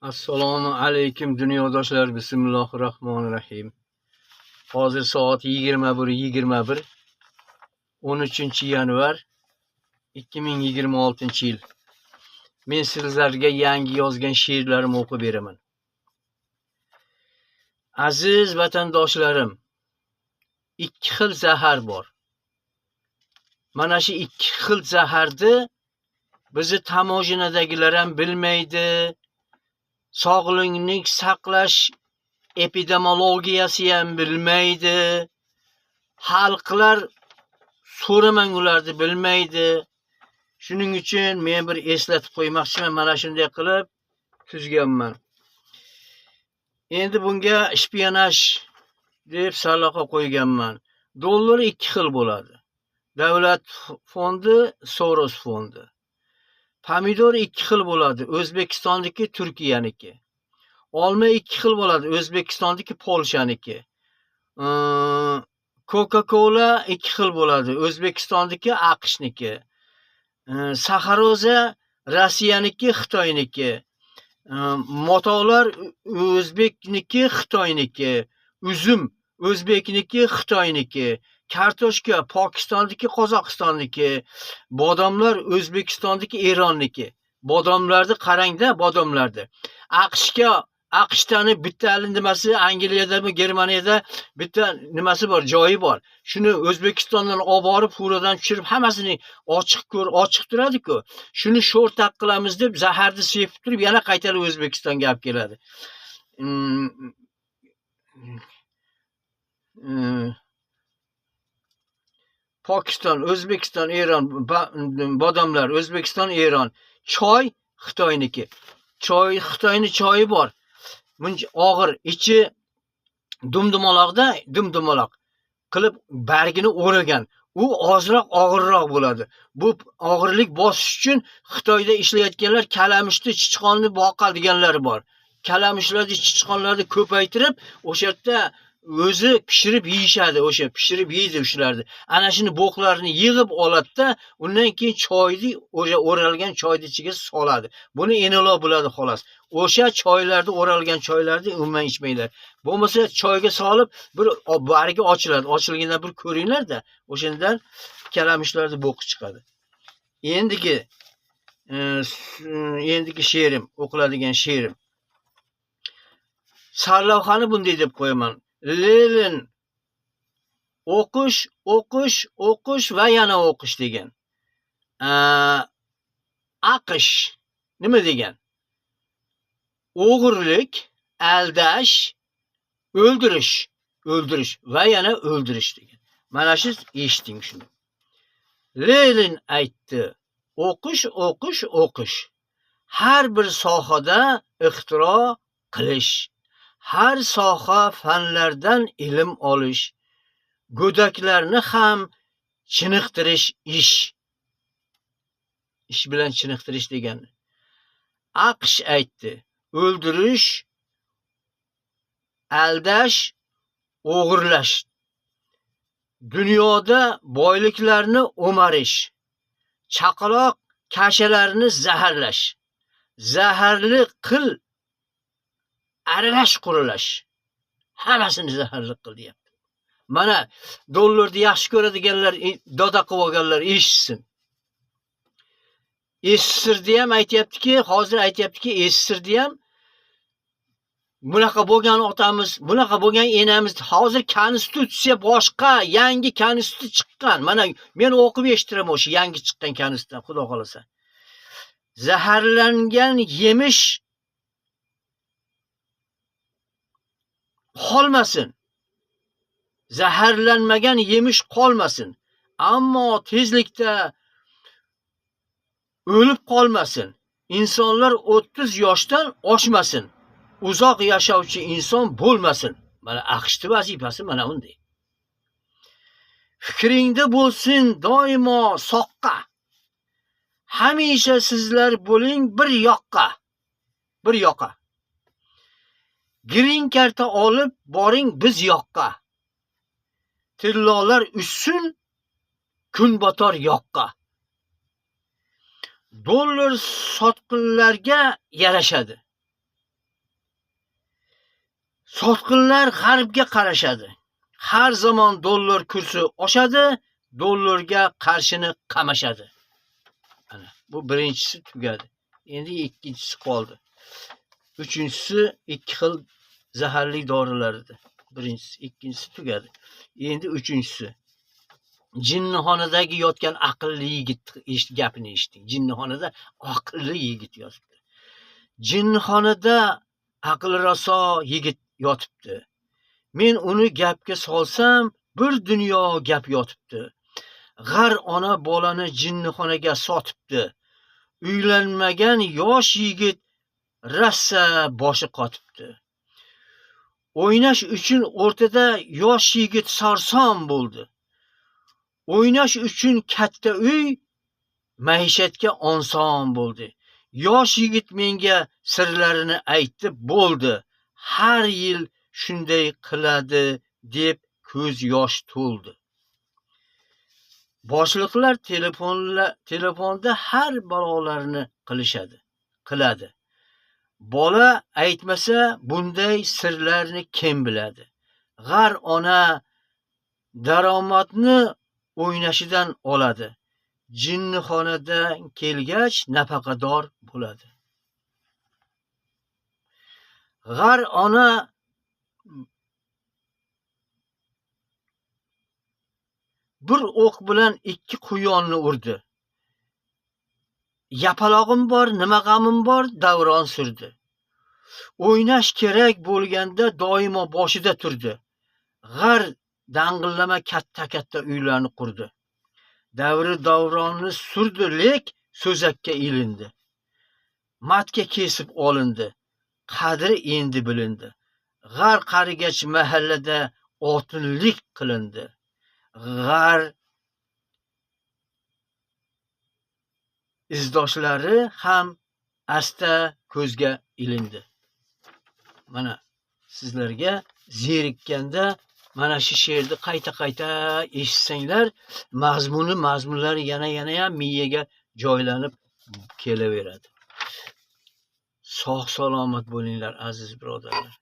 Assalomu alaykum dunyodoshlar. Bismillahirrohmanirrohim. Hozir soat 21:21. 13-yanvar 2026-yil. Men sizlarga yangi yozgan she'rlarimni o'qib beraman. Aziz vatandoshlarim, ikki xil zahar bor. Mana shu ikki xil zaharni bizni tamoyinadagilar ham bilmaydi. Sog'liqni saqlash epidemiologiyasi ham bilmaydi. Xalqlar so'ramang ularni bilmaydi. Shuning uchun men bir eslatib qo'ymoqchiman, mana shunday qilib tuzganman. Endi bunga shpionaj deb saloqa qo'yganman. Dollar ikki xil bo'ladi. Davlat fondi, Soros fondi. Pomidor ikki xil bo'ladi. O'zbekistonniki, Turkiyaniki. Olma ikki xil bo'ladi. O'zbekistonniki, Polshaniki. Coca-Cola ikki xil bo'ladi. O'zbekistonniki, AQShniki. Saxaroza Rossiyaniki, Xitoyniki. Motolar o'zbekniki, Xitoyniki. Uzum o'zbekniki, Xitoyniki. Kartoshka Pokistonniki, Qozog'istonniki. Bodomlar O'zbekistonniki, Eronniki. Bodomlarni qarang-da, bodomlarni. AQShdan bitta nimasi, Angliyadami, Germaniyada bitta nimasi bor, joyi bor. Shuni O'zbekistondan olib borib, furadan tushirib, hammasini ochiq turadi-ku. Shuni sho'rtaq qilamiz deb zaharni sepib turib, yana qaytarib O'zbekistonga olib keladi. Pokiston, O'zbekiston, Eron, bodomlar O'zbekiston, Eron. Choy Xitoyniki. Choy Xitoyning choyi bor. Buncha og'ir, ichi dumdumaloq qilib bargini o'ragan. U ozroq og'irroq bo'ladi. Bu og'irlik bosish uchun Xitoyda ishlayotganlar kalamushni, chichqonni boqadiganlar bor. Kalamushlarni, chichqonlarni ko'paytirib, o'sha yerda o'zi pishirib yeyishadi, o'sha pishirib yeydi shularni. Ana shuni bo'qlarini yig'ib oladi-da, undan keyin choyni, o'sha o'ralgan choyni ichiga soladi. Buni enoloq bo'ladi xolos. O'sha choylarni, o'ralgan choylarni umuman ichmaylar. Bo'lmasa choyga solib, bir bargi ochiladi. Ochilgandan bir ko'ringlar-da, o'shandan kalamushlarni bo'qi chiqadi. Endigi she'rim, o'qiladigan she'rim. Sarlavhani bunday deb qo'yaman. Lenin o'qish va yana o'qish degan. AQSh nima degan? O'g'irlik, aldash, o'ldirish va yana o'ldirish degan. Mana shu eshiting shuni. Lenin aytdi: o'qish. Har bir sohada ixtiro qilish. Har soha fanlardan ilm olish. Go'daklarni ham chiniqtirish ish. Ish bilan chiniqtirish degan. AQSh aytdi: o'ldirish, aldash, o'g'irlash. Dunyoda boyliklarni o'marish. Chaqaloq kashalarni zaharlash. Zaharli qil, aralash qurulash. Hammasini zaharli qil deyapti. Mana dollarni yaxshi ko'radiganlar, doda qilib olganlar eshitsin. Eshitsirdi ham aytayaptiki, hozir aytayaptiki, eshitsirdi ham. Bunaqa bo'lgan otamiz, bunaqa bo'lgan enamiz. Hozir konstitutsiya boshqa, yangi konstitutsiya chiqqan. Mana men o'qib eshitiraman o'sha yangi chiqqan konstitutsiya, xudo xolasa. Zaharlangan yemish qolmasin. Zaharlanmagan yemish qolmasin. Ammo tezlikda o'lib qolmasin. Insonlar 30 yoshdan oshmasin. Uzoq yashovchi inson bo'lmasin. Mana AQShning vazifasi mana unday. Fikringda bo'lsin doimo soqqa. Hamisha sizlar bo'ling bir yoqqa. Green karta olib boring biz yoqqa. Tillolar ushsin kunbotar yoqqa. Dollar sotqinlarga yarashadi. Sotqinlar g'arbga qarashadi. Har zamon dollar kursi oshadi, dollarga qarshini qamashadi. Ana, bu birinchisi tugadi. Endi ikkinchisi qoldi. Uchinchisi ikki xil zaharli dorilar edi. Birinchisi, ikkinchisi tugadi. Endi uchinchisi. Jinnixonadagi yotgan aqlli yigit gapini eshiting. Jinnixonada aqlli yigit yotibdi. Jinnixonada aqli raso yigit yotibdi. Men uni gapga solsam, bir dunyo gap yotibdi. G'ar ona bolani jinnixonaga sotibdi. Uylanmagan yosh yigit rassa boshi qotibdi. O'ynash uchun o'rtada yosh yigit sarson bo'ldi. O'ynash uchun katta uy maishatga oson bo'ldi. Yosh yigit menga sirlarini aytdi, bo'ldi. Har yil shunday qiladi deb ko'z yosh to'ldi. Boshliqlar telefonda har balolarni qiladi. Bola aytmasa, bunday sirlarni kim biladi? G'ar ona daromadni o'ynashidan oladi. Jinnixonadan kelgach nafaqador bo'ladi. G'ar ona bir o'q bilan ikki quyonni urdi. Yapalog'im bor, nima g'amim bor, davron surdi. O'ynash kerak bo'lganda doimo boshida turdi. G'ar dang'illama katta uylarni qurdi. Davri davronni surdi, lek so'zakka ilindi. Matga kesib olindi. Qadri endi bilindi. G'ar qarigach mahallada otinlik qilindi. G'ar izdoshlari ham asta ko'zga ilindi. Mana sizlarga zerikkanda mana shu she'rni qayta eshitsanglar, mazmunlari yana ham miyaga joylanib kelaveradi. Sog' salomat bo'linglar aziz birodarlar.